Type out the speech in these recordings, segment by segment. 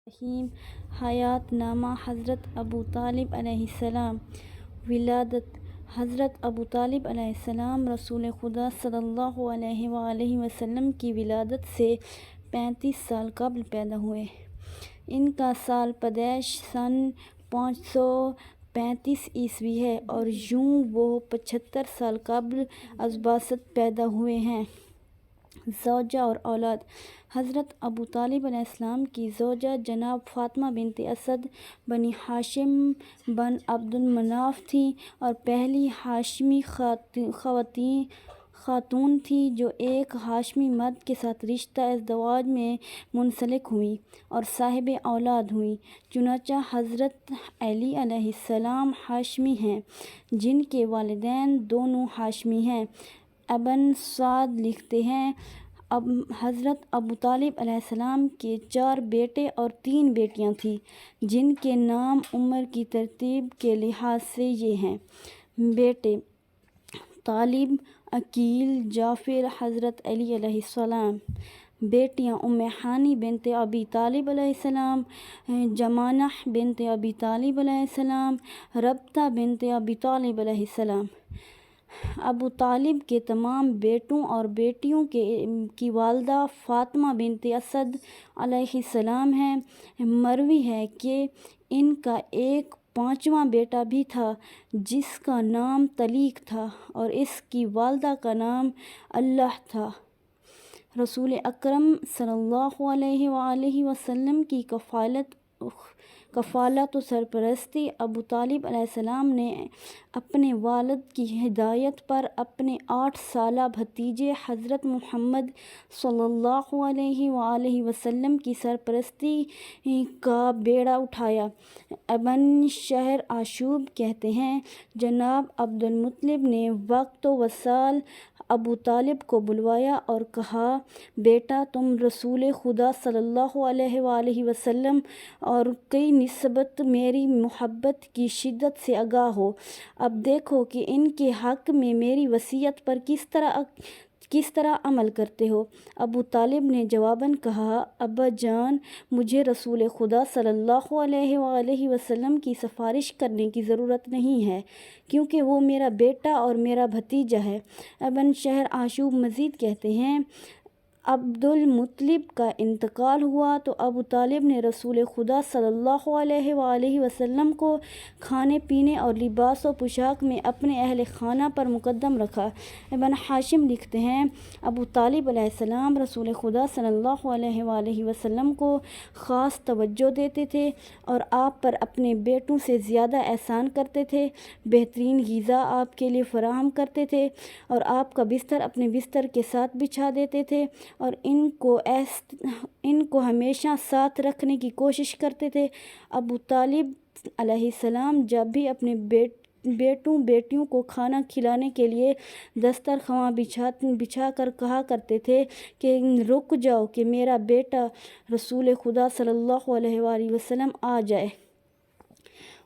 رحیم حیات نامہ حضرت ابو طالب علیہ السلام۔ ولادت حضرت ابو طالب علیہ السلام رسول خدا صلی اللہ علیہ وآلہ وسلم کی ولادت سے 35 سال قبل پیدا ہوئے۔ ان کا سال پیدائش سن 535 عیسوی ہے اور یوں وہ 75 سال قبل از بعثت پیدا ہوئے ہیں۔ زوجہ اور اولاد حضرت ابو طالب علیہ السلام کی زوجہ جناب فاطمہ بنت اسد بنی ہاشم بن عبد المناف تھیں اور پہلی ہاشمی خاتون تھیں جو ایک ہاشمی مرد کے ساتھ رشتہ ازدواج میں منسلک ہوئیں اور صاحب اولاد ہوئیں۔ چنانچہ حضرت علی علیہ السلام ہاشمی ہیں جن کے والدین دونوں ہاشمی ہیں۔ ابن سعد لکھتے ہیں حضرت ابو طالب علیہ السلام کے 4 بیٹے اور 3 بیٹیاں تھیں جن کے نام عمر کی ترتیب کے لحاظ سے یہ ہیں: بیٹے طالب، عقیل، جعفر، حضرت علی علیہ السلام۔ بیٹیاں ام ہانی بنت ابی طالب علیہ السلام، جمانہ بنت ابی طالب علیہ السلام، ربطہ بنت ابی طالب علیہ السلام۔ ابو طالب کے تمام بیٹوں اور بیٹیوں کی والدہ فاطمہ بنت اسد علیہ السلام ہیں۔ مروی ہے کہ ان کا ایک 5واں بیٹا بھی تھا جس کا نام طلیق تھا اور اس کی والدہ کا نام اللہ تھا۔ رسول اکرم صلی اللہ علیہ وآلہ وسلم کی کفالت و سرپرستی ابو طالب علیہ السلام نے اپنے والد کی ہدایت پر اپنے 8 سالہ بھتیجے حضرت محمد صلی اللہ علیہ وآلہ وسلم کی سرپرستی کا بیڑا اٹھایا۔ ابن شہر آشوب کہتے ہیں جناب عبد المطلب نے وقت و وصال ابو طالب کو بلوایا اور کہا، بیٹا تم رسول خدا صلی اللہ علیہ وآلہ وسلم اور کی نسبت میری محبت کی شدت سے آگاہ ہو۔ اب دیکھو کہ ان کے حق میں میری وصیت پر کس طرح عمل کرتے ہو۔ ابو طالب نے جواباً کہا، ابا جان مجھے رسول خدا صلی اللہ علیہ وآلہ وسلم کی سفارش کرنے کی ضرورت نہیں ہے کیونکہ وہ میرا بیٹا اور میرا بھتیجا ہے۔ ابن شہر آشوب مزید کہتے ہیں، عبد المطلب کا انتقال ہوا تو ابو طالب نے رسول خدا صلی اللہ علیہ وآلہ وسلم کو کھانے پینے اور لباس و پوشاک میں اپنے اہل خانہ پر مقدم رکھا۔ ابن ہاشم لکھتے ہیں، ابو طالب علیہ السلام رسول خدا صلی اللہ علیہ وآلہ وسلم کو خاص توجہ دیتے تھے اور آپ پر اپنے بیٹوں سے زیادہ احسان کرتے تھے، بہترین غذا آپ کے لیے فراہم کرتے تھے اور آپ کا بستر اپنے بستر کے ساتھ بچھا دیتے تھے اور ان کو ہمیشہ ساتھ رکھنے کی کوشش کرتے تھے۔ ابو طالب علیہ السلام جب بھی اپنے بیٹیوں کو کھانا کھلانے کے لیے دسترخواں بچھا کر کہا کرتے تھے کہ رک جاؤ کہ میرا بیٹا رسول خدا صلی اللہ علیہ وآلہ وسلم آ جائے۔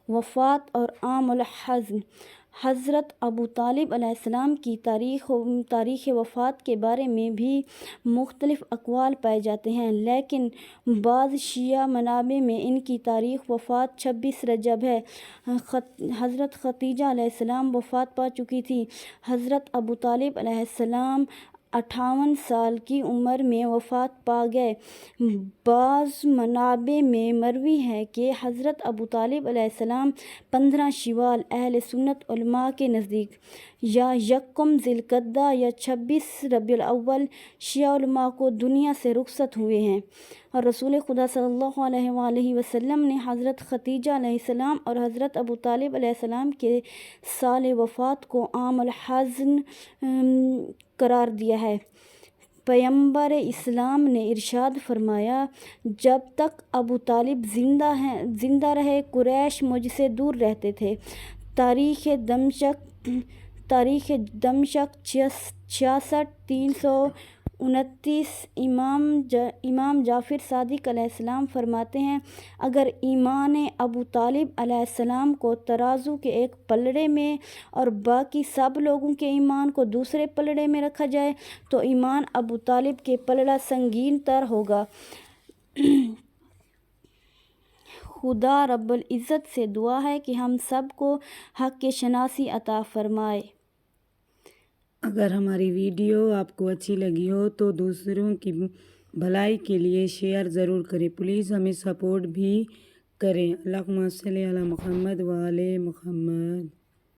وفات اور عام الحزن حضرت ابو طالب علیہ السلام کی تاریخ وفات کے بارے میں بھی مختلف اقوال پائے جاتے ہیں، لیکن بعض شیعہ منابع میں ان کی تاریخ وفات 26 رجب ہے۔ حضرت خدیجہ علیہ السلام وفات پا چکی تھی۔ حضرت ابو طالب علیہ السلام 58 سال کی عمر میں وفات پا گئے۔ بعض منابع میں مروی ہے کہ حضرت ابو طالب علیہ السلام 15 شوال اہل سنت علماء کے نزدیک یا 1 ذی القعدہ یا 26 ربیع الاول شیعہ علماء کو دنیا سے رخصت ہوئے ہیں اور رسول خدا صلی اللہ علیہ وآلہ وسلم نے حضرت خدیجہ علیہ السلام اور حضرت ابو طالب علیہ السلام کے سال وفات کو عام الحزن قرار دیا ہے۔ پیغمبر اسلام نے ارشاد فرمایا، جب تک ابو طالب زندہ رہے قریش مجھ سے دور رہتے تھے۔ تاریخ دمشق 66 329 امام جعفر صادق علیہ السلام فرماتے ہیں، اگر ایمان ابو طالب علیہ السلام کو ترازو کے ایک پلڑے میں اور باقی سب لوگوں کے ایمان کو دوسرے پلڑے میں رکھا جائے تو ایمان ابو طالب کے پلڑا سنگین تر ہوگا۔ خدا رب العزت سے دعا ہے کہ ہم سب کو حق کی شناسی عطا فرمائے۔ اگر ہماری ویڈیو آپ کو اچھی لگی ہو تو دوسروں کی بھلائی کے لیے شیئر ضرور کریں، پلیز ہمیں سپورٹ بھی کریں۔ اللہم صلی علی محمد و آل محمد۔